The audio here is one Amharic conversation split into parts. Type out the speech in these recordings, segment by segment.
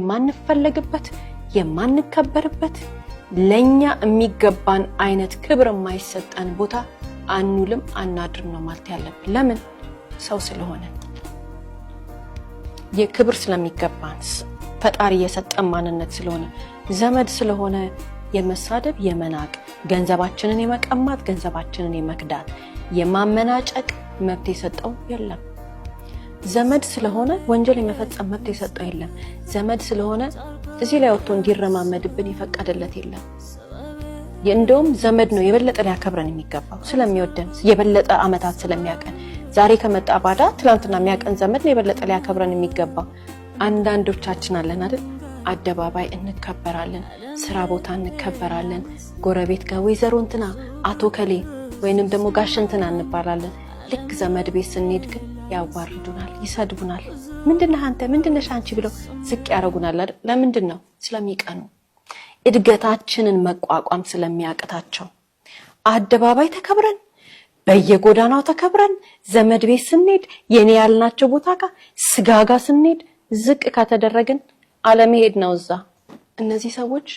ማንፈልግበት የማንከበርበት ለኛ የሚገባን አይነት ክብር የማይሰጠን ቦታ አንውልም አናድርም ነው ማለት ያለብን። ለምን? ሰው ስለሆነ የክብር ስለሚገባን ፈጣሪ የሰጠን ማንነት ስለሆነ ዘመድ ስለሆነ የመሳደብ የመናቅ ገንዘባችንን የመቀማት ገንዘባችንን የመክዳት የማመናጨቅ መብት የሰጠው የለም። ዘመድ ስለሆነ ወንጀል የመፈጸም መብት የሰጠው የለም። ዘመድ ስለሆነ እዚህ ላይ ወጥቶ እንዲረማመድብን የፈቀደለት የለም። እንደውም ዘመድ ነው የበለጠ ሊያከብረን የሚገባው ስለሚወደን የበለጠ አመታት ስለሚያቀን ዛሬ ከመጣ ባዳ ትላንትና የሚያቀን ዘመድ ነው የበለጠ ሊያከብረን የሚገባው። አንዳንዶቻችን አለን አይደል አደባባይ እንከበራለን፣ ስራ ቦታ እንከበራለን፣ ጎረቤት ጋር ወይዘሮ እንትና አቶ ከሌ ወይንም ደግሞ ጋሽ እንትና እንባላለን። ልክ ዘመድ ቤት ስንሄድ ግን ያዋርዱናል፣ ይሰድቡናል። ምንድነህ አንተ ምንድነሽ አንቺ ብለው ዝቅ ያረጉናል አይደል? ለምንድን ነው? ስለሚቀኑ እድገታችንን መቋቋም ስለሚያቅታቸው። አደባባይ ተከብረን በየጎዳናው ተከብረን ዘመድ ቤት ስንሄድ የኔ ያልናቸው ቦታ ጋር ስጋጋ ስንሄድ ዝቅ ከተደረግን አለመሄድ ነው እዛ። እነዚህ ሰዎች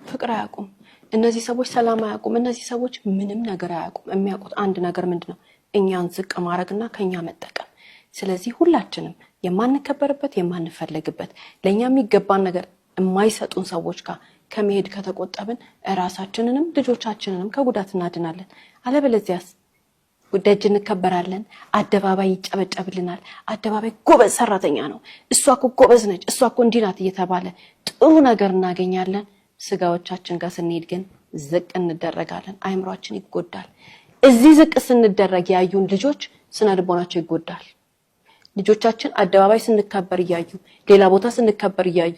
ፍቅር አያውቁም። እነዚህ ሰዎች ሰላም አያውቁም። እነዚህ ሰዎች ምንም ነገር አያውቁም። የሚያውቁት አንድ ነገር ምንድነው? እኛን ዝቅ ማድረግና ከኛ መጠቀም። ስለዚህ ሁላችንም የማንከበርበት የማንፈልግበት ለኛ የሚገባን ነገር የማይሰጡን ሰዎች ጋር ከመሄድ ከተቆጠብን ራሳችንንም ልጆቻችንንም ከጉዳት እናድናለን። አለበለዚያስ ደጅ እንከበራለን፣ አደባባይ ይጨበጨብልናል። አደባባይ ጎበዝ ሰራተኛ ነው፣ እሷ እኮ ጎበዝ ነች፣ እሷ እኮ እንዲህ ናት እየተባለ ጥሩ ነገር እናገኛለን። ስጋዎቻችን ጋር ስንሄድ ግን ዝቅ እንደረጋለን፣ አይምሯችን ይጎዳል። እዚህ ዝቅ ስንደረግ ያዩን ልጆች ስነ ልቦናቸው ይጎዳል። ልጆቻችን አደባባይ ስንከበር ያዩ ሌላ ቦታ ስንከበር ያዩ